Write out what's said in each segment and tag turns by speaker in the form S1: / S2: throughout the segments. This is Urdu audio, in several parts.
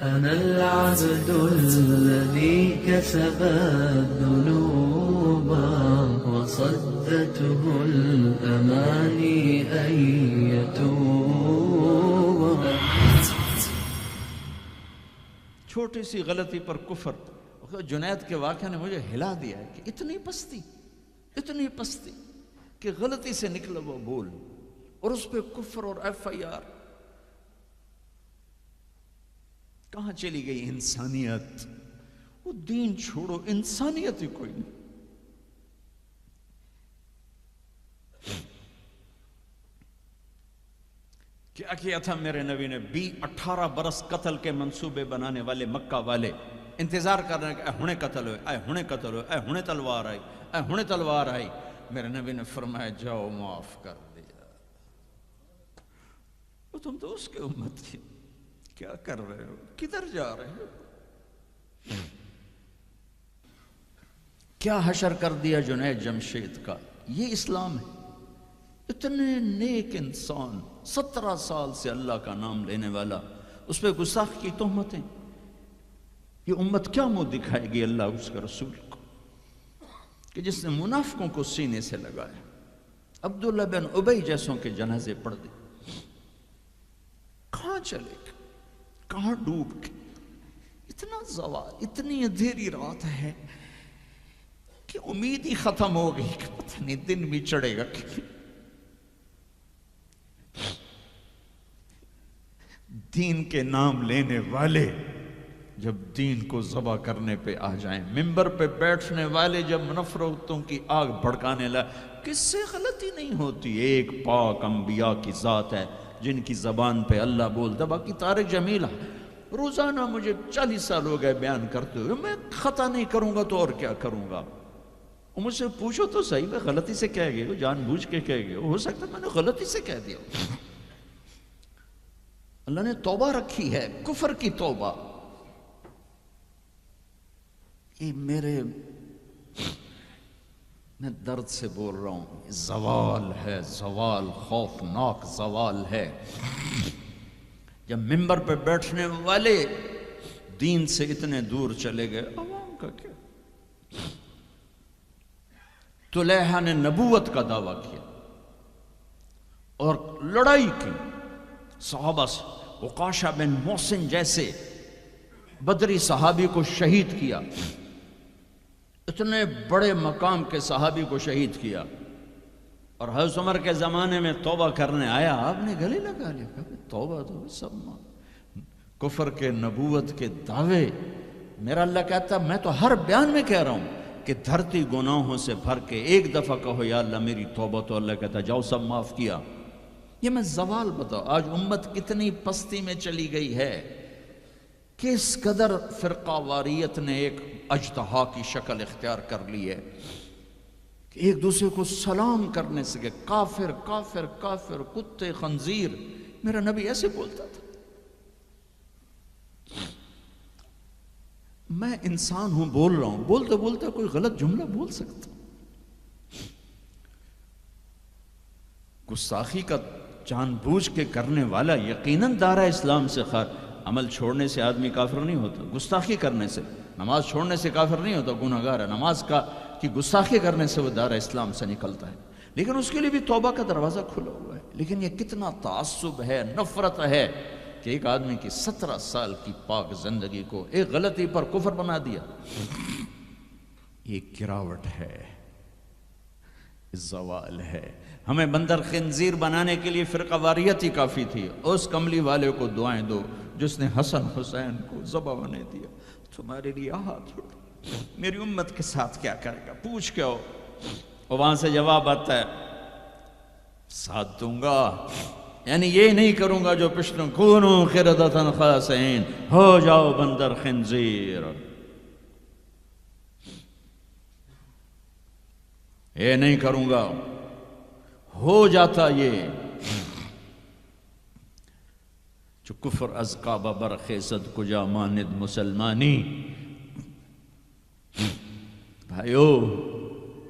S1: أنا العبد الذي كسب الذنوب وصدته الأماني أن يتوب.
S2: چھوٹی سی غلطی پر کفر. جنید کے واقعہ نے مجھے ہلا دیا ہے کہ اتنی پستی کہ غلطی سے نکلا وہ بول اور اس پہ کفر اور FIR. کہاں چلی گئی انسانیت؟ وہ دین چھوڑو، انسانیت ہی کوئی نہیں. کیا کیا تھا میرے نبی نے؟ 18 برس قتل کے منصوبے بنانے والے مکہ والے انتظار کر رہے ہیں کہ اے ہنے قتل ہوئے، اے ہنے قتل ہوئے، اے ہنے تلوار آئی، اے ہنے تلوار آئی. میرے نبی نے فرمایا جاؤ معاف کر دیا. وہ تم تو اس کے امت کی، کیا کر رہے ہو؟ کدھر جا رہے ہو؟ کیا حشر کر دیا جنید جمشید کا. یہ اسلام ہے. اتنے نیک انسان، 17 سال سے اللہ کا نام لینے والا، اس پہ گستاخ کی تہمتیں. یہ امت کیا منہ دکھائے گی اللہ اس کے رسول کو کہ جس نے منافقوں کو سینے سے لگایا؟ عبداللہ بن ابی جیسوں کے جنازے پڑھ دی. کہاں چلے گا؟ کہاں ڈوب کے؟ اتنا زوال، اتنی اندھیری رات ہے کہ امید ہی ختم ہو گئی کہ پتہ نہیں دن بھی چڑھے گا. دین کے نام لینے والے جب دین کو ذبح کرنے پہ آ جائیں، ممبر پہ بیٹھنے والے جب نفرتوں کی آگ بھڑکانے لائے، کس سے غلطی نہیں ہوتی؟ ایک پاک انبیاء کی ذات ہے جن کی زبان پہ اللہ بولتا. باقی طارق جمیل روزانہ مجھے 40 سال ہو گئے بیان کرتے ہوئے، میں خطا نہیں کروں گا تو اور کیا کروں گا؟ مجھ سے پوچھو تو صحیح، میں غلطی سے کہہ گئے، جان بوجھ کے کہہ گئے، ہو سکتا ہے میں نے غلطی سے کہہ دیا. اللہ نے توبہ رکھی ہے، کفر کی توبہ. یہ میں درد سے بول رہا ہوں. زوال ہے، زوال، خوفناک زوال ہے. جب ممبر پہ بیٹھنے والے دین سے اتنے دور چلے گئے، عوام کا کیا؟ طلحہ نے نبوت کا دعویٰ کیا اور لڑائی کی صحابہ سے. عکاشہ بن محسن جیسے بدری صحابی کو شہید کیا. اتنے بڑے مقام کے صحابی کو شہید کیا. اور حضرت عمر کے زمانے میں توبہ کرنے آیا، آپ نے گلے لگا لیا، توبہ تو سب کفر کے نبوت کے دعوے. میرا اللہ کہتا میں تو ہر بیان میں کہہ رہا ہوں کہ دھرتی گناہوں سے بھر کے ایک دفعہ کہو یا اللہ میری توبہ، تو اللہ کہتا جاؤ سب معاف کیا. یہ میں زوال بتاؤ. آج امت کتنی پستی میں چلی گئی ہے، کس قدر فرقہ واریت نے ایک اجتہا کی شکل اختیار کر لی ہے کہ ایک دوسرے کو سلام کرنے سے کہ کافر کافر کافر، کتے خنزیر. میرا نبی ایسے بولتا تھا. میں انسان ہوں، بول رہا ہوں، بولتے بولتے کوئی غلط جملہ بول سکتا. گستاخی کا جان بوجھ کے کرنے والا یقیناً دائرہ اسلام سے خارج. عمل چھوڑنے سے آدمی کافر نہیں ہوتا، گستاخی کرنے سے. نماز چھوڑنے سے کافر نہیں ہوتا، گناہگار ہے. نماز کی گستاخی کرنے سے وہ دائرہ اسلام سے نکلتا ہے، لیکن اس کے لیے بھی توبہ کا دروازہ کھلا ہوا ہے. لیکن یہ کتنا تعصب ہے، نفرت ہے کہ ایک آدمی کی 17 سال کی پاک زندگی کو ایک غلطی پر کفر بنا دیا. یہ گراوٹ ہے، زوال ہے. ہمیں بندر خنزیر بنانے کے لیے فرقہ واریت ہی کافی تھی. اس کملی والے کو دعائیں دو جس نے حسن حسین کو ذبح بنے دیا. تمہارے لیے ہاتھ اٹھ، میری امت کے ساتھ کیا کرے گا؟ پوچھ کے ہو. اور وہاں سے جواب آتا ہے ساتھ دوں گا، یعنی یہ نہیں کروں گا جو پشتوں کونو قردۃ خاسئین، ہو جاؤ بندر خنزیر. یہ نہیں کروں گا. ہو جاتا یہ جو کفر از کعبہ برخیزد کجا ماند مسلمانی. بھائیو،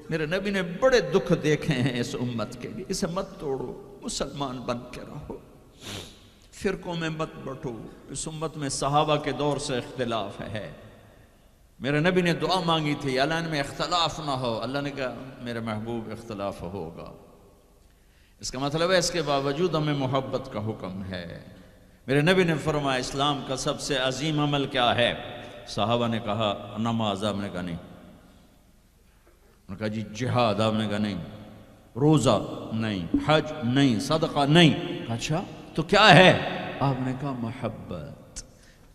S2: میرے نبی نے بڑے دکھ دیکھے ہیں اس امت کے لیے. اسے مت توڑو، مسلمان بن کے رہو. فرقوں میں مت بٹو، اس امت میں صحابہ کے دور سے اختلاف ہے۔ میرے نبی نے دعا مانگی تھی اللہ ان میں اختلاف نہ ہو، اللہ نے کہا میرے محبوب اختلاف ہوگا۔ اس کا مطلب ہے اس کے باوجود ہمیں محبت کا حکم ہے۔ میرے نبی نے فرمایا اسلام کا سب سے عظیم عمل کیا ہے؟ صحابہ نے کہا نماز، آپ نے کہا نہیں۔ انہوں نے کہا جی جہاد، آپ نے کہا نہیں۔ روزہ نہیں، حج نہیں، صدقہ نہیں۔ اچھا تو کیا ہے؟ آپ نے کہا محبت۔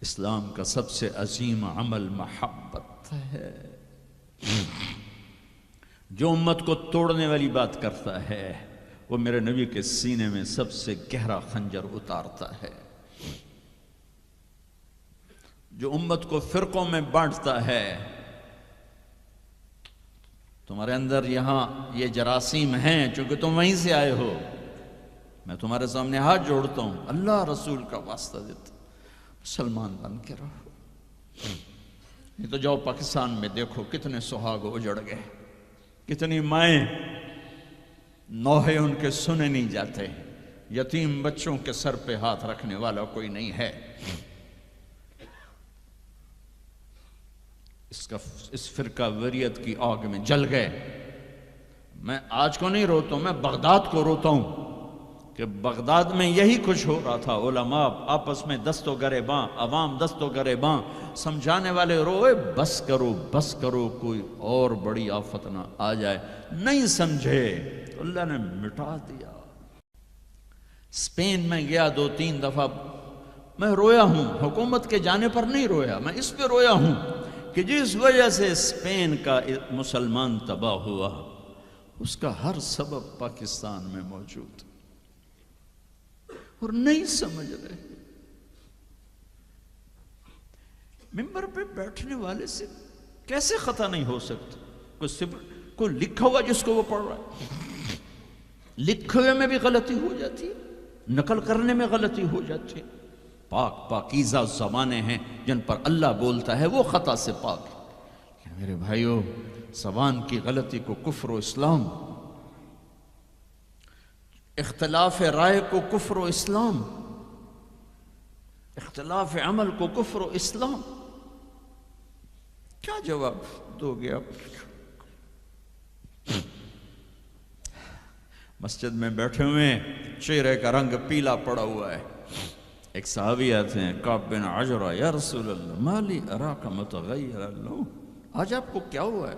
S2: اسلام کا سب سے عظیم عمل محبت ہے۔ جو امت کو توڑنے والی بات کرتا ہے وہ میرے نبی کے سینے میں سب سے گہرا خنجر اتارتا ہے۔ جو امت کو فرقوں میں بانٹتا ہے، تمہارے اندر یہاں یہ جراثیم ہیں چونکہ تم وہیں سے آئے ہو، میں تمہارے سامنے ہاتھ جوڑتا ہوں، اللہ رسول کا واسطہ دیتا ہوں، مسلمان بن کے رہو۔ یہ تو جاؤ پاکستان میں دیکھو کتنے سہاگ اجڑ گئے، کتنی مائیں نوحے ان کے سنے نہیں جاتے، یتیم بچوں کے سر پہ ہاتھ رکھنے والا کوئی نہیں ہے۔ اس فرقہ وریت کی آگ میں جل گئے۔ میں آج کو نہیں روتا ہوں، میں بغداد کو روتا ہوں کہ بغداد میں یہی کچھ ہو رہا تھا۔ علماء آپس میں دست و گریباں، عوام دست و گریباں، سمجھانے والے روئے بس کرو بس کرو، کوئی اور بڑی آفت نہ آ جائے۔ نہیں سمجھے تو اللہ نے مٹا دیا۔ اسپین میں گیا 2-3 دفعہ، میں رویا ہوں، حکومت کے جانے پر نہیں رویا، میں اس پہ رویا ہوں کہ جس وجہ سے اسپین کا مسلمان تباہ ہوا اس کا ہر سبب پاکستان میں موجود، اور نہیں سمجھ رہے۔ ممبر پہ بیٹھنے والے سے کیسے خطا نہیں ہو سکتا؟ کوئی لکھا ہوا جس کو وہ پڑھ رہا ہے، لکھے ہوئے میں بھی غلطی ہو جاتی ہے، نقل کرنے میں غلطی ہو جاتی ہے۔ پاکیزہ زبانیں ہیں جن پر اللہ بولتا ہے، وہ خطا سے پاک ہے۔ میرے بھائیو، زبان کی غلطی کو کفر و اسلام، اختلاف رائے کو کفر و اسلام، اختلاف عمل کو کفر و اسلام، کیا جواب دو گے آپ؟ مسجد میں بیٹھے ہوئے چہرے کا رنگ پیلا پڑا ہوا ہے، ایک صحابی آتے ہیں کعب بن عجرہ، یا رسول اللہ مالی اراک متغیر اللون، آج آپ کو کیا ہوا ہے؟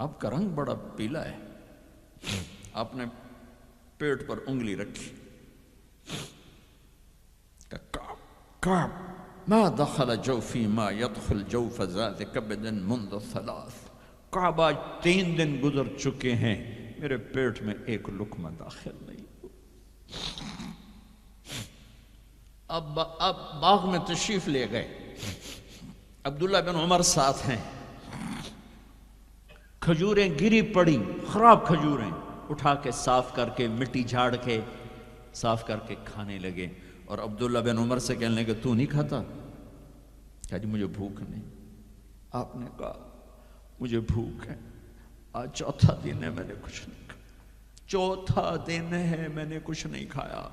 S2: آپ کا رنگ بڑا پیلا ہے۔ آپ نے پیٹ پر انگلی رکھی، کعب ما دخل جوفی ما يدخل جوف ذات کبد منذ 3، کعب آج 3 دن گزر چکے ہیں میرے پیٹ میں ایک لقمہ داخل نہیں۔ اب باغ میں تشریف لے گئے، عبداللہ بن عمر ساتھ ہیں، کھجوریں گری پڑی، خراب کھجوریں اٹھا کے صاف کر کے مٹی جھاڑ کے صاف کر کے کھانے لگے، اور عبداللہ بن عمر سے کہنے لگے تو نہیں کھاتا؟ کہا جی مجھے بھوک نہیں۔ آپ نے کہا مجھے بھوک ہے، آج 4تھا دن ہے میں نے کچھ نہیں کھایا، 4تھا دن ہے میں نے کچھ نہیں کھایا۔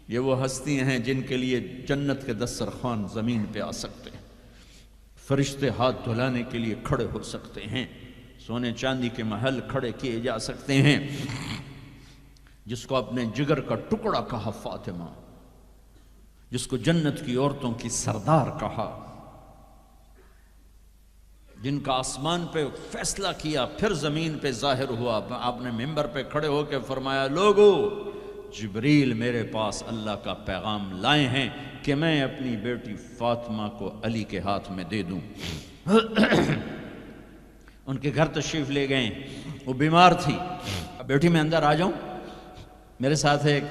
S2: یہ وہ ہستیاں ہیں جن کے لیے جنت کے دسترخوان زمین پہ آ سکتے ہیں، فرشتے ہاتھ دھلانے کے لیے کھڑے ہو سکتے ہیں، سونے چاندی کے محل کھڑے کیے جا سکتے ہیں۔ جس کو اپنے جگر کا ٹکڑا کہا فاطمہ، جس کو جنت کی عورتوں کی سردار کہا، جن کا آسمان پہ فیصلہ کیا پھر زمین پہ ظاہر ہوا، آپ نے ممبر پہ کھڑے ہو کے فرمایا لوگو جبریل میرے پاس اللہ کا پیغام لائے ہیں کہ میں اپنی بیٹی فاطمہ کو علی کے ہاتھ میں دے دوں۔ ان کے گھر تشریف لے گئے، وہ بیمار تھی، بیٹی میں اندر آ جاؤں؟ میرے ساتھ ایک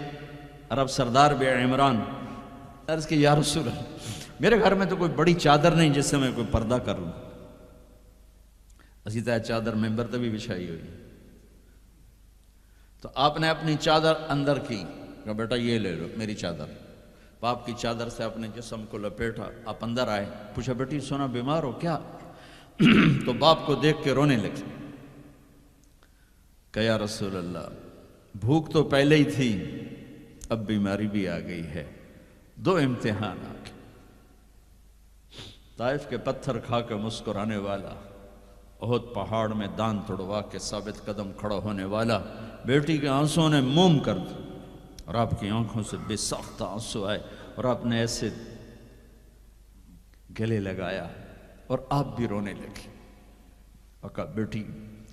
S2: عرب سردار بھی عمران، عرض کہ یا رسول اللہ میرے گھر میں تو کوئی بڑی چادر نہیں جس سے میں کوئی پردہ کر لوں۔ اسی طرح چادر ممبر تبھی بچھائی ہوئی، تو آپ نے اپنی چادر اندر کی، کہا بیٹا یہ لے لو میری چادر، باپ کی چادر سے اپنے جسم کو لپیٹا، آپ اندر آئے، پوچھا بیٹی سونا بیمار ہو کیا؟ تو باپ کو دیکھ کے رونے لگے، کہ یا رسول اللہ بھوک تو پہلے ہی تھی، اب بیماری بھی آ گئی ہے، دو امتحان آ گئے، طائف کے پتھر کھا کے مسکرانے والا، احد پہاڑ میں دان توڑوا کے ثابت قدم کھڑا ہونے والا، بیٹی کے آنسوں نے موم کر دی اور آپ کی آنکھوں سے بے ساختہ آنسو آئے اور آپ نے ایسے گلے لگایا اور آپ بھی رونے لگے اور کہا بیٹی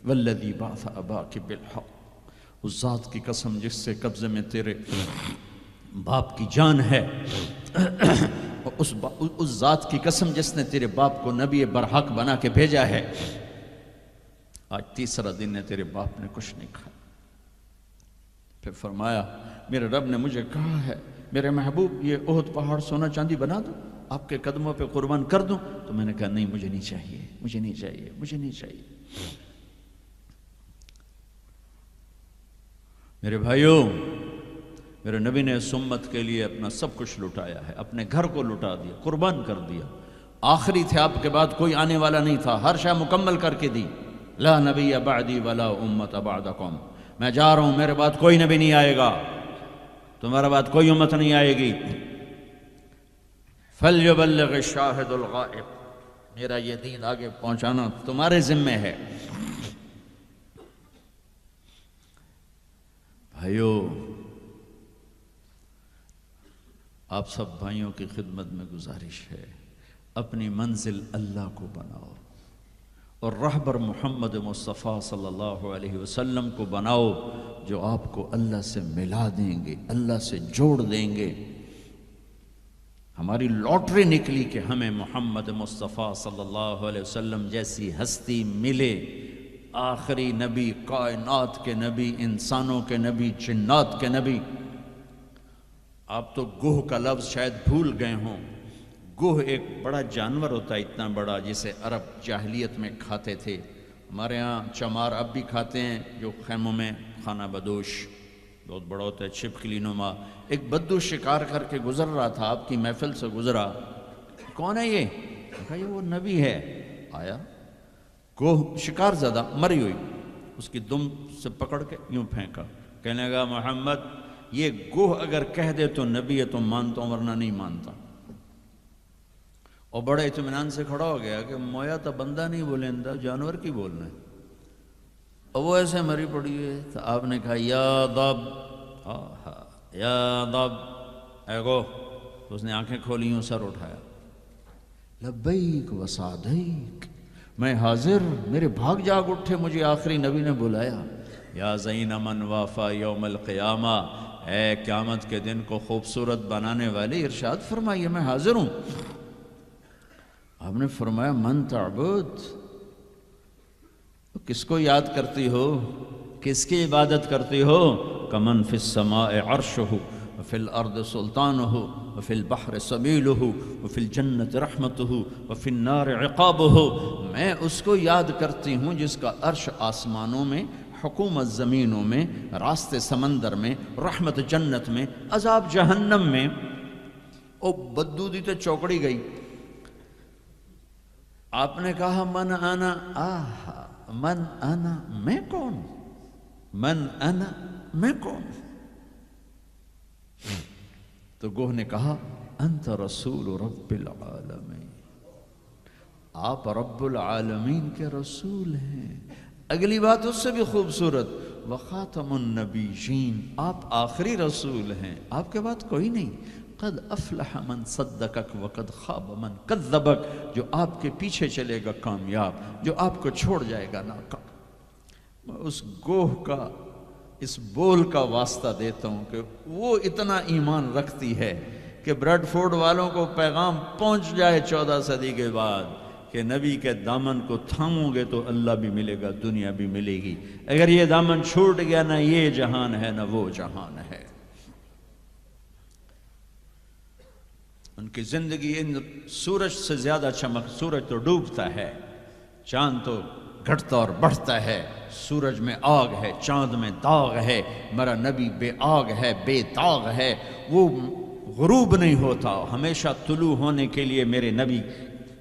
S2: والذی بعث اباک بالحق، اس ذات کی قسم جس سے قبضے میں تیرے باپ کی جان ہے، اور اس ذات کی قسم جس نے تیرے باپ کو نبی برحق بنا کے بھیجا ہے، آج تیسرا دن ہے تیرے باپ نے کچھ نہیں کھایا۔ پھر فرمایا میرے رب نے مجھے کہا ہے میرے محبوب یہ احد پہاڑ سونا چاندی بنا دوں، آپ کے قدموں پہ قربان کر دوں؟ تو میں نے کہا نہیں، مجھے نہیں چاہیے، مجھے نہیں چاہیے، مجھے نہیں چاہیے۔ میرے بھائیوں، میرے نبی نے اس امت کے لیے اپنا سب کچھ لٹایا ہے، اپنے گھر کو لٹا دیا، قربان کر دیا۔ آخری تھے، آپ کے بعد کوئی آنے والا نہیں تھا، ہر شے مکمل کر کے دی۔ لا نبی بعدی ولا امت بعدکم، میں جا رہا ہوں، میرے بعد کوئی نبی نہیں آئے گا، تمہارے بعد کوئی امت نہیں آئے گی۔ فَلْيُبَلِّغِ الشَّاهِدُ الْغَائِبُ، میرا یہ دین آگے پہنچانا تمہارے ذمہ ہے۔ بھائیو، آپ سب بھائیوں کی خدمت میں گزارش ہے، اپنی منزل اللہ کو بناؤ اور رہبر محمد مصطفیٰ صلی اللہ علیہ وسلم کو بناؤ، جو آپ کو اللہ سے ملا دیں گے، اللہ سے جوڑ دیں گے۔ ہماری لاٹری نکلی کہ ہمیں محمد مصطفیٰ صلی اللہ علیہ وسلم جیسی ہستی ملے، آخری نبی، کائنات کے نبی، انسانوں کے نبی، جنات کے نبی۔ آپ تو گوہ کا لفظ شاید بھول گئے ہوں۔ گوہ ایک بڑا جانور ہوتا ہے، اتنا بڑا، جسے عرب جاہلیت میں کھاتے تھے۔ ہمارے ہاں چمار اب بھی کھاتے ہیں، جو خیموں میں خانہ بدوش بہت بڑا ہوتا ہے، چھپکلی نما۔ ایک بدو شکار کر کے گزر رہا تھا، آپ کی محفل سے گزرا۔ کون ہے یہ؟ کہا یہ وہ نبی ہے۔ آیا، گوہ شکار زدہ مری ہوئی، اس کی دم سے پکڑ کے یوں پھینکا، کہنے لگا محمد یہ گوہ اگر کہہ دے تو نبی ہے تو مانتا ہوں، ورنہ نہیں مانتا۔ اور بڑے اطمینان سے کھڑا ہو گیا کہ مویا تو بندہ نہیں بولیندا، جانور کی بولنا ہے۔ اور وہ ایسے مری پڑی ہے، تو آپ نے کہا یا ضب، یا ضب، اے گو۔ تو اس نے آنکھیں کھولی، ہوں سر اٹھایا، لبیک و سعدیک، میں حاضر، میرے بھاگ جاگ اٹھے، مجھے آخری نبی نے بلایا۔ یا زین من وافا یوم القیامہ، اے قیامت کے دن کو خوبصورت بنانے والے، ارشاد فرمائیے میں حاضر ہوں۔ آپ نے فرمایا من تعبد، کس کو یاد کرتی ہو، کس کی عبادت کرتی ہو؟ کمن فی السماء عرشہ وفی الارض سلطانہ وفی البحر سبیلہ وفی الجنت رحمتہ وفی النار عقابہ، میں اس کو یاد کرتی ہوں جس کا عرش آسمانوں میں، حکومت زمینوں میں، راستے سمندر میں، رحمت جنت میں، عذاب جہنم میں۔ او بدو دی تے چوکڑی گئی۔ آپ نے کہا من انا، آہا من انا، میں کون؟ من انا، میں کون؟ تو گوہ نے کہا انت رسول رب العالمین، آپ رب العالمین کے رسول ہیں۔ اگلی بات اس سے بھی خوبصورت، وخاتم النبیین، آپ آخری رسول ہیں، آپ کے بعد کوئی نہیں۔ قد افلح من صدقک وقد خاب من کذبک، جو آپ کے پیچھے چلے گا کامیاب، جو آپ کو چھوڑ جائے گا ناکام۔ میں اس گوہ کا، اس بول کا واسطہ دیتا ہوں کہ وہ اتنا ایمان رکھتی ہے کہ بریڈ فورڈ والوں کو پیغام پہنچ جائے 14 صدی کے بعد کہ نبی کے دامن کو تھامو گے تو اللہ بھی ملے گا، دنیا بھی ملے گی۔ اگر یہ دامن چھوٹ گیا، نہ یہ جہان ہے نہ وہ جہان ہے۔ ان کی زندگی ان سورج سے زیادہ چمک، سورج تو ڈوبتا ہے، چاند تو گھٹتا اور بڑھتا ہے، سورج میں آگ ہے، چاند میں داغ ہے، میرا نبی بے آگ ہے، بے داغ ہے، وہ غروب نہیں ہوتا، ہمیشہ طلوع ہونے کے لیے میرے نبی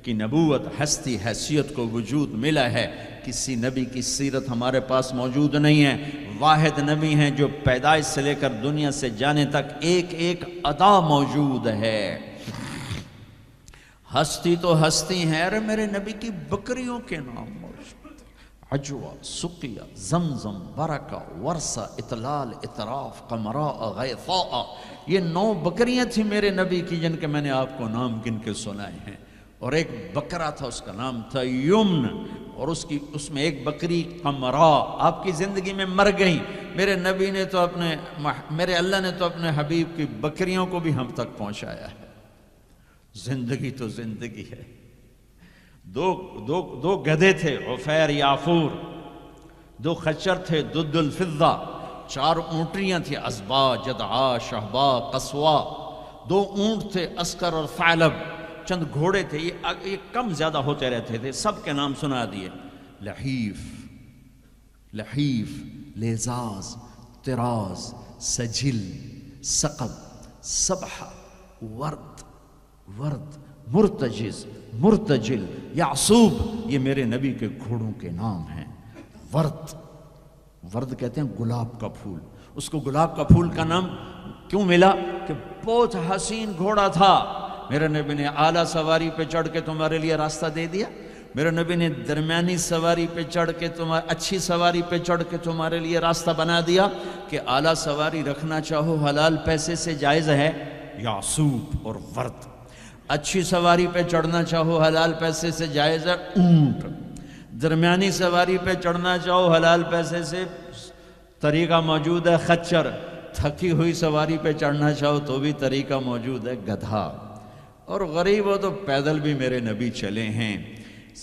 S2: کی نبوت، ہستی، حیثیت کو وجود ملا ہے، کسی نبی کی سیرت ہمارے پاس موجود نہیں ہے۔ واحد نبی ہیں جو پیدائش سے لے کر دنیا سے جانے تک ایک ایک ادا موجود ہے۔ ہستی تو ہستی ہیں، ارے میرے نبی کی بکریوں کے نام موجود ہیں، عجوہ، سقیہ، زمزم، برکہ، ورثہ، اطلال، اطراف، قمراء، غیثاء، یہ 9 بکریاں تھیں میرے نبی کی جن کے میں نے آپ کو نام گن کے سنائے ہیں۔ اور ایک بکرا تھا، اس کا نام تھا یمن، اور اس میں ایک بکری قمراء آپ کی زندگی میں مر گئی۔ میرے نبی نے تو میرے اللہ نے تو اپنے حبیب کی بکریوں کو بھی ہم تک پہنچایا ہے۔ زندگی تو زندگی ہے۔ دو گدھے تھے، عفیر، یافور، 2 خچر تھے، دد الفضہ، 4 اونٹریاں تھیں، ازبا، جدعا، شہبا، قصوا، 2 اونٹ تھے، اسکر اور ثعلب، چند گھوڑے تھے، یہ کم زیادہ ہوتے رہتے تھے، سب کے نام سنا دیے۔ لحیف، لیزاز، طراز، سجل، سقب، سبحہ، ورد، مرتجز، مرتجل، یعصوب، یہ میرے نبی کے گھوڑوں کے نام ہیں۔ ورد کہتے ہیں گلاب کا پھول، اس کو گلاب کا پھول کا نام کیوں ملا؟ کہ بہت حسین گھوڑا تھا۔ میرے نبی نے اعلیٰ سواری پہ چڑھ کے تمہارے لیے راستہ دے دیا، میرے نبی نے درمیانی سواری پہ چڑھ کے اچھی سواری پہ چڑھ کے تمہارے لیے راستہ بنا دیا کہ اعلیٰ سواری رکھنا چاہو حلال پیسے سے جائز ہے، یعصوب اور ورد۔ اچھی سواری پہ چڑھنا چاہو حلال پیسے سے جائز ہے، اونٹ۔ درمیانی سواری پہ چڑھنا چاہو حلال پیسے سے طریقہ موجود ہے، خچر۔ تھکی ہوئی سواری پہ چڑھنا چاہو تو بھی طریقہ موجود ہے، گدھا۔ اور غریب ہو تو پیدل بھی میرے نبی چلے ہیں۔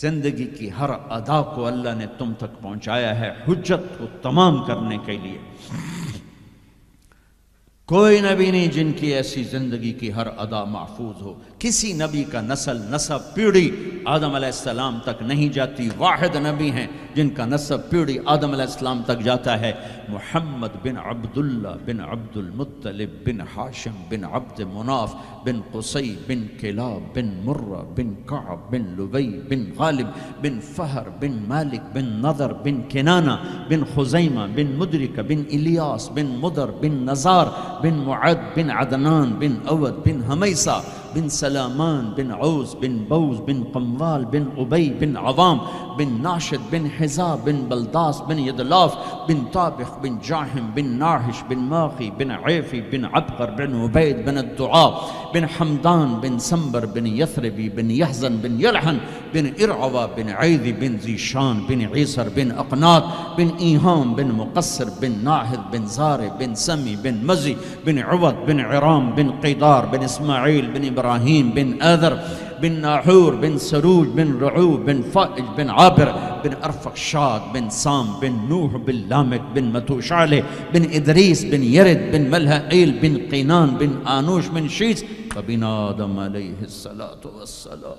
S2: زندگی کی ہر ادا کو اللہ نے تم تک پہنچایا ہے حجت کو تمام کرنے کے لیے۔ کوئی نبی نہیں جن کی ایسی زندگی کی ہر ادا محفوظ ہو۔ کسی نبی کا نسب پیڑھی آدم علیہ السلام تک نہیں جاتی، واحد نبی ہیں جن کا نسب پیڑھی آدم علیہ السلام تک جاتا ہے، محمد بن عبداللہ بن عبد المطلب بن ہاشم بن عبد مناف بن قصی بن کلاب بن مرہ بن کعب بن لبی بن غالب بن فہر بن مالک بن نضر بن کنانہ بن خزیمہ بن مدرک بن الیاس بن مدر بن نزار بن معد بن عدنان بن اود بن حمیسہ بن سلامان بن عوز بن بوز بن قموال بن عبی بن عوام بن ناشد بن حزاب بن بلداس بن یدلاف بن طابخ بن جاہم بن ناحش بن ماقی بن عیفی بن عبقر بن عبید بن الدعاء بن حمدان بن سنبر بن یثربی بن یحزن بن یلحن بن ارعوہ بن عیدی بن زیشان بن عیسر بن اقنات بن ایہام بن مقصر بن ناہد بن زارع بن سمی بن مزی بن عوض بن عرام بن قیدار بن اسماعیل بن ابراہیم بن آذر بن ناحور بن سروج بن رعوب بن فائج بن عابر بن ارفخشاد بن سام بن نوح بن لامک بن متوشعلہ بن ادریس بن یرد بن ملہئیل بن قینان بن آنوش بن شیس وبن آدم علیہ السلام۔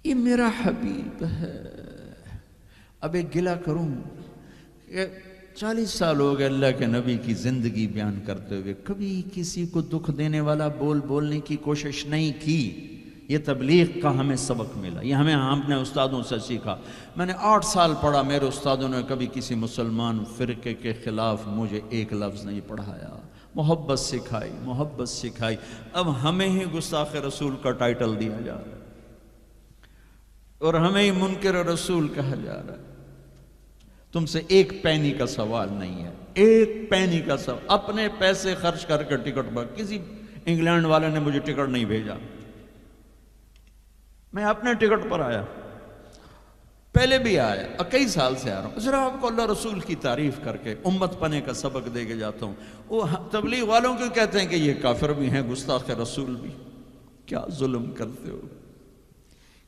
S2: یہ میرا حبیب ہے۔ اب ایک گلہ کروں کہ 40 سال ہو گئے اللہ کے نبی کی زندگی بیان کرتے ہوئے، کبھی کسی کو دکھ دینے والا بولنے کی کوشش نہیں کی۔ یہ تبلیغ کا ہمیں سبق ملا، یہ ہم نے استادوں سے سیکھا۔ میں نے 8 سال پڑھا، میرے استادوں نے کبھی کسی مسلمان فرقے کے خلاف مجھے ایک لفظ نہیں پڑھایا، محبت سکھائی۔ اب ہمیں ہی گستاخ رسول کا ٹائٹل دیا جا رہا ہے اور ہمیں ہی منکر رسول کہا جا رہا ہے۔ تم سے 1 پینی کا سوال نہیں ہے، 1 پینی کا سوال۔ اپنے پیسے خرچ کر کے ٹکٹ پر، کسی انگلینڈ والے نے مجھے ٹکٹ نہیں بھیجا، میں اپنے ٹکٹ پر آیا، پہلے بھی آیا، کئی سال سے آ رہا ہوں، ذرا آپ کو اللہ رسول کی تعریف کر کے امت پنے کا سبق دے کے جاتا ہوں۔ وہ تبلیغ والوں کیوں کہتے ہیں کہ یہ کافر بھی ہیں، گستاخ رسول بھی؟ کیا ظلم کرتے ہو،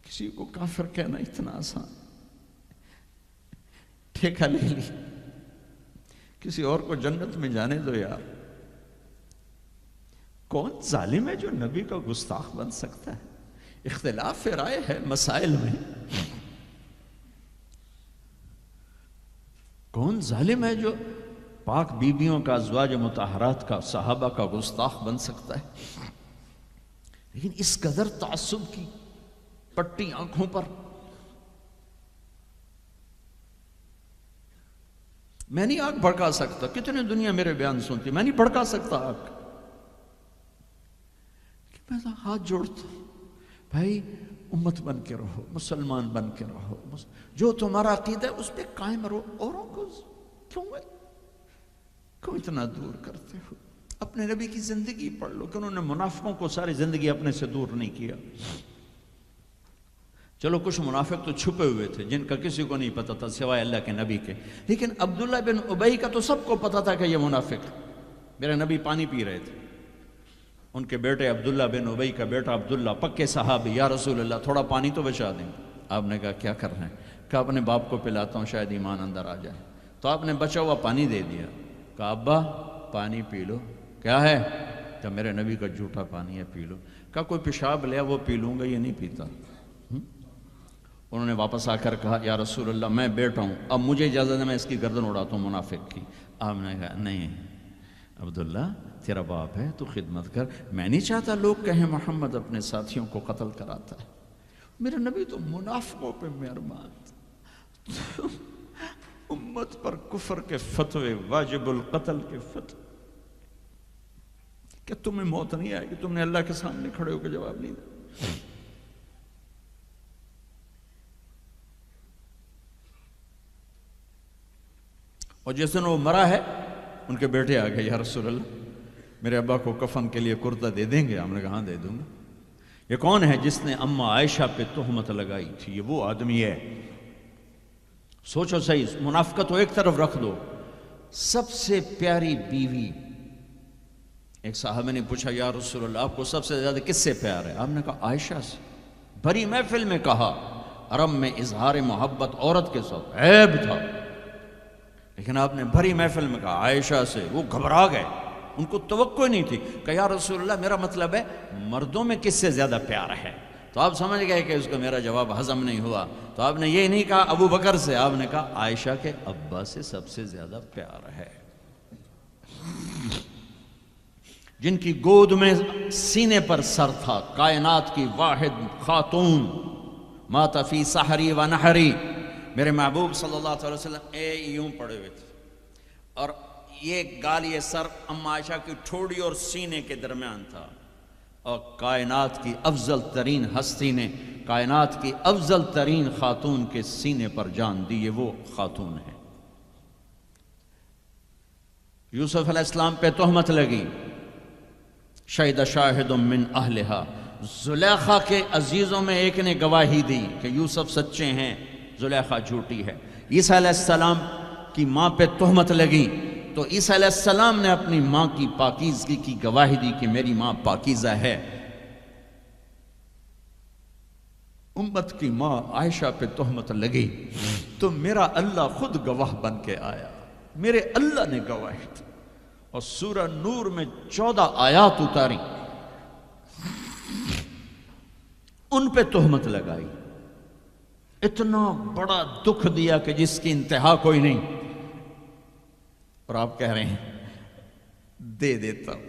S2: کسی کو کافر کہنا اتنا آسان، ٹھیکہ لے لی، کسی اور کو جنت میں جانے دو یار۔ کون ظالم ہے جو نبی کا گستاخ بن سکتا ہے؟ اختلاف رائے ہے مسائل میں، کون ظالم ہے جو پاک بیویوں کا، ازواج مطہرات کا، صحابہ کا گستاخ بن سکتا ہے؟ لیکن اس قدر تعصب کی پٹی آنکھوں پر. میں نہیں آگ بھڑکا سکتا، کتنے دنیا میرے بیان سنتی، میں نہیں بھڑکا سکتا آگ. میں ہاتھ جوڑتا ہوں، بھائی امت بن کے رہو، مسلمان بن کے رہو، جو تمہارا عقیدہ ہے اس پہ قائم رہو. اوروں کو کیوں اتنا دور کرتے ہو؟ اپنے نبی کی زندگی پڑھ لو کہ انہوں نے منافقوں کو ساری زندگی اپنے سے دور نہیں کیا. چلو کچھ منافق تو چھپے ہوئے تھے جن کا کسی کو نہیں پتا تھا سوائے اللہ کے نبی کے، لیکن عبداللہ بن ابی کا تو سب کو پتا تھا کہ یہ منافق. میرے نبی پانی پی رہے تھے، ان کے بیٹے عبداللہ بن ابی کا بیٹا عبداللہ پکے صحابی، یا رسول اللہ تھوڑا پانی تو بچا دیں. آپ نے کہا کیا کر رہے ہیں؟ کہا اپنے باپ کو پلاتا ہوں شاید ایمان اندر آ جائے. تو آپ نے بچا ہوا پانی دے دیا. کہا ابا پانی پی لو. کیا ہے؟ کہ میرے نبی کا جھوٹا پانی ہے، پی لو. کہا کوئی پیشاب لیا وہ پی لوں گا، یہ نہیں پیتا. انہوں نے واپس آ کر کہا یا رسول اللہ میں بیٹا ہوں، اب مجھے اجازت ہے میں اس کی گردن اڑاتا ہوں منافق کی. آپ نے کہا نہیں عبداللہ تیرا باپ ہے تو خدمت کر، میں نہیں چاہتا لوگ کہیں محمد اپنے ساتھیوں کو قتل کراتا ہے. میرے نبی تو منافقوں پہ مہربان، امت پر کفر کے فتوے، واجب القتل کے فتوے. کہ تمہیں موت نہیں آئے گی؟ تم نے اللہ کے سامنے کھڑے ہو کے جواب نہیں دیا. اور جس دن وہ مرا ہے ان کے بیٹے آ گئے، یا رسول اللہ میرے ابا کو کفن کے لیے کرتا دے دیں گے؟ ہم نے کہا ہاں دے دوں گا. یہ کون ہے جس نے اماں عائشہ پہ تہمت لگائی تھی؟ یہ وہ آدمی ہے. سوچو صحیح، منافقت تو ایک طرف رکھ دو، سب سے پیاری بیوی. ایک صحابہ نے پوچھا یا رسول اللہ آپ کو سب سے زیادہ کس سے پیار ہے؟ آپ نے کہا عائشہ سے. بھری محفل میں کہا، عرب میں اظہار محبت عورت کے ساتھ عیب تھا، لیکن آپ نے بھری محفل میں کہا عائشہ سے. وہ گھبرا گئے، ان کو توقع نہیں تھی. کہ یا رسول اللہ میرا مطلب ہے مردوں میں کس سے زیادہ پیار ہے؟ تو آپ سمجھ گئے کہ اس کو میرا جواب ہضم نہیں ہوا. تو آپ نے یہ نہیں کہا ابو بکر سے، آپ نے کہا عائشہ کے ابا سے سب سے زیادہ پیار ہے، جن کی گود میں سینے پر سر تھا، کائنات کی واحد خاتون، مات فی سحری و نحری. میرے محبوب صلی اللہ علیہ وسلم یوں پڑے ہوئے تھے، اور یہ گال یہ سر ام عائشہ کی ٹھوڑی اور سینے کے درمیان تھا. اور کائنات کی افضل ترین ہستی نے کائنات کی افضل ترین خاتون کے سینے پر جان دی. یہ وہ خاتون ہے. یوسف علیہ السلام پہ تہمت لگی، شہد شاہد من اہلہا. زلیخا کے عزیزوں میں ایک نے گواہی دی کہ یوسف سچے ہیں، زلیخا جھوٹی ہے. عیسیٰ علیہ السلام کی ماں پہ تہمت لگی تو عیسیٰ علیہ السلام نے اپنی ماں کی پاکیزگی کی گواہی دی کہ میری ماں پاکیزہ ہے. امت کی ماں عائشہ پہ تہمت لگی تو میرا اللہ خود گواہ بن کے آیا، میرے اللہ نے گواہی دی. اور سورہ نور میں 14 آیات اتاری، ان پہ تہمت لگائی، اتنا بڑا دکھ دیا کہ جس کی انتہا کوئی نہیں. اور آپ کہہ رہے ہیں دے دیتا ہوں.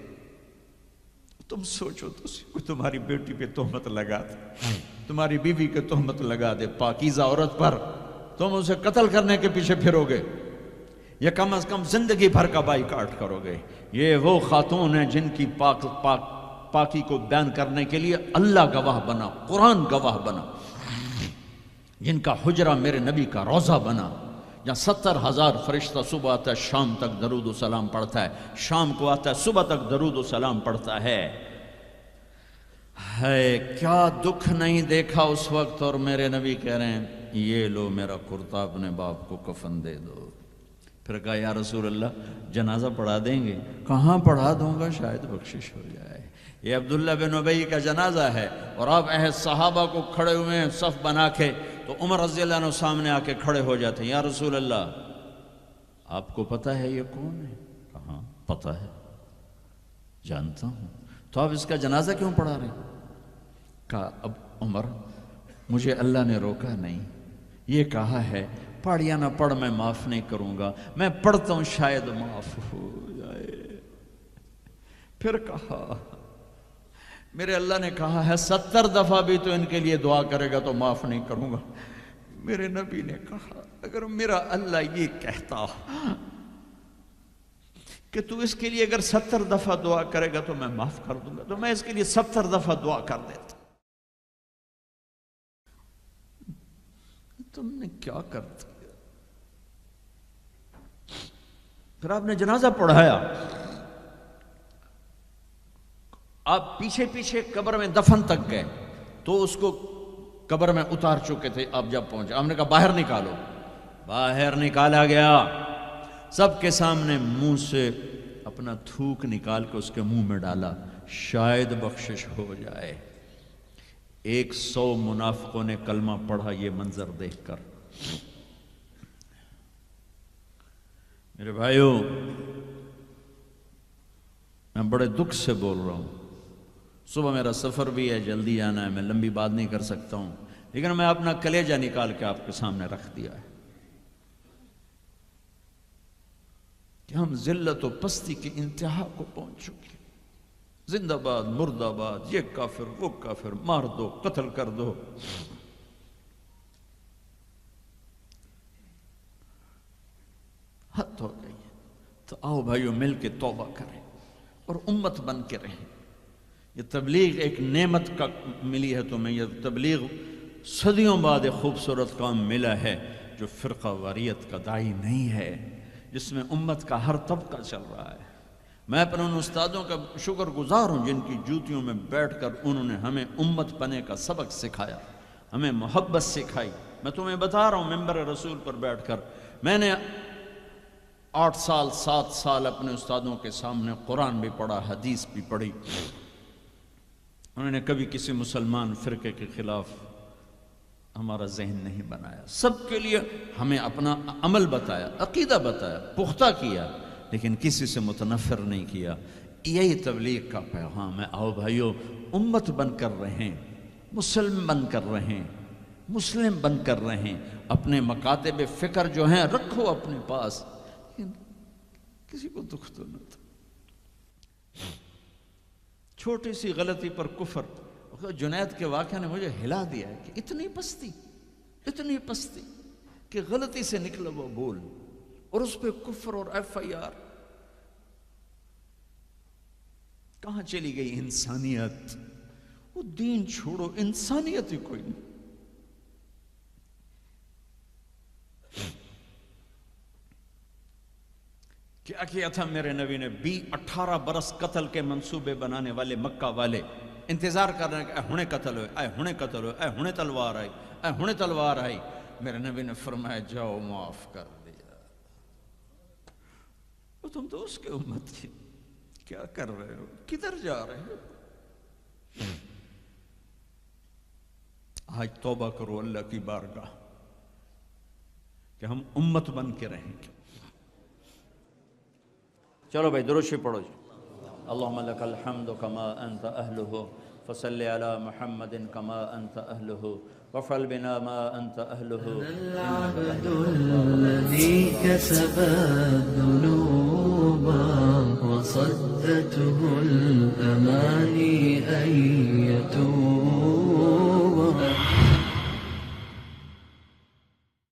S2: تم سوچو تو تمہاری بیٹی پہ تہمت لگا دے، تمہاری بیوی کے تہمت لگا دے پاکیزہ عورت پر، تم اسے قتل کرنے کے پیچھے پھرو گے یا کم از کم زندگی بھر کا بائیکاٹ کرو گے. یہ وہ خاتون ہیں جن کی پاکی کو بیان کرنے کے لیے اللہ گواہ بنا، قرآن گواہ بنا، جن کا حجرہ میرے نبی کا روضہ بنا، جہاں 70,000 فرشتہ صبح آتا ہے شام تک درود و سلام پڑھتا ہے، شام کو آتا ہے صبح تک درود و سلام پڑھتا ہے. کیا دکھ نہیں دیکھا اس وقت. اور میرے نبی کہہ رہے ہیں یہ لو میرا کرتا اپنے باپ کو کفن دے دو. پھر کہا یا رسول اللہ جنازہ پڑھا دیں گے؟ کہاں پڑھا دوں گا، شاید بخشش ہو جائے. یہ عبداللہ بن ابی کا جنازہ ہے اور آپ صحابہ کو کھڑے ہوئے ہیں صف بنا کے. تو عمر رضی اللہ عنہ سامنے آ کے کھڑے ہو جاتے ہیں، یا رسول اللہ آپ کو پتہ ہے یہ کون ہے؟ کہاں پتہ ہے، جانتا ہوں. تو آپ اس کا جنازہ کیوں پڑھا رہے ہیں؟ کہا اب عمر مجھے اللہ نے روکا نہیں، یہ کہا ہے پڑھ یا نہ پڑھ میں معاف نہیں کروں گا، میں پڑھتا ہوں شاید معاف ہو جائے. پھر کہا میرے اللہ نے کہا ہے 70 دفعہ بھی تو ان کے لیے دعا کرے گا تو معاف نہیں کروں گا۔ میرے نبی نے کہا اگر میرا اللہ یہ کہتا کہ تو اس کے لیے اگر 70 دفعہ دعا کرے گا تو میں معاف کر دوں گا، تو میں اس کے لیے 70 دفعہ دعا کر دیتا۔ تم نے کیا کر دیا؟ پھر آپ نے جنازہ پڑھایا، آپ پیچھے پیچھے قبر میں دفن تک گئے تو اس کو قبر میں اتار چکے تھے۔ آپ جب پہنچے آپ نے کہا باہر نکالو، باہر نکالا گیا، سب کے سامنے منہ سے اپنا تھوک نکال کے اس کے منہ میں ڈالا، شاید بخشش ہو جائے۔ 100 منافقوں نے کلمہ پڑھا یہ منظر دیکھ کر۔ میرے بھائیوں، میں بڑے دکھ سے بول رہا ہوں، صبح میرا سفر بھی ہے، جلدی آنا ہے، میں لمبی بات نہیں کر سکتا ہوں، لیکن میں اپنا کلیجہ نکال کے آپ کے سامنے رکھ دیا ہے کہ ہم ذلت و پستی کی انتہا کو پہنچ چکے۔ زندہ باد، مرد آباد، یہ کافر وہ کافر، مار دو، قتل کر دو۔ حد ہو گئی ہے۔ تو آؤ بھائیو مل کے توبہ کریں اور امت بن کے رہیں۔ یہ تبلیغ ایک نعمت کا ملی ہے تمہیں، یہ تبلیغ صدیوں بعد ایک خوبصورت کام ملا ہے جو فرقہ واریت کا داعی نہیں ہے، جس میں امت کا ہر طبقہ چل رہا ہے۔ میں اپنے ان استادوں کا شکر گزار ہوں جن کی جوتیوں میں بیٹھ کر انہوں نے ہمیں امت بننے کا سبق سکھایا، ہمیں محبت سکھائی۔ میں تمہیں بتا رہا ہوں ممبر رسول پر بیٹھ کر، میں نے 8 سال 7 سال اپنے استادوں کے سامنے قرآن بھی پڑھا، حدیث بھی پڑھی۔ انہوں نے کبھی کسی مسلمان فرقے کے خلاف ہمارا ذہن نہیں بنایا، سب کے لیے ہمیں اپنا عمل بتایا، عقیدہ بتایا، پختہ کیا، لیکن کسی سے متنفر نہیں کیا۔ یہی تبلیغ کا پیغام ہے۔ آؤ بھائیو امت بن کر رہیں، مسلم بن کر رہیں، مسلم بن کر رہیں، اپنے مکاتب فکر جو ہیں رکھو اپنے پاس، کسی کو دکھ تو نہ تھا۔ چھوٹی سی غلطی پر کفر، جنید کے واقعہ نے مجھے ہلا دیا ہے کہ اتنی پستی کہ غلطی سے نکلا وہ بول اور اس پہ کفر اور FIR۔ کہاں چلی گئی انسانیت؟ وہ دین چھوڑو، انسانیت ہی کوئی نہیں۔ کیا کیا تھا میرے نبی نے؟ 18 برس قتل کے منصوبے بنانے والے مکہ والے انتظار کر رہے ہیں کہ اے ہنے قتل ہوئے، اے ہنے قتل ہوئے، اے ہنے تلوار آئی، اے ہنے تلوار آئی۔ میرے نبی نے فرمایا جاؤ معاف کر دیا۔ وہ تم تو اس کے امت تھی، کیا کر رہے ہو؟ کدھر جا رہے ہو؟ آج توبہ کرو اللہ کی بارگاہ کہ ہم امت بن کے رہیں گے۔ چلو بھائی درود شریف پڑھو جی۔ اللہم لک الحمد کما انت اہلہ فصل علی محمد کما انت اہلہ وفعل بنا ما انت اہلہ۔
S1: العبد الذي كسب الذنوب وصدته الأماني أن يتوب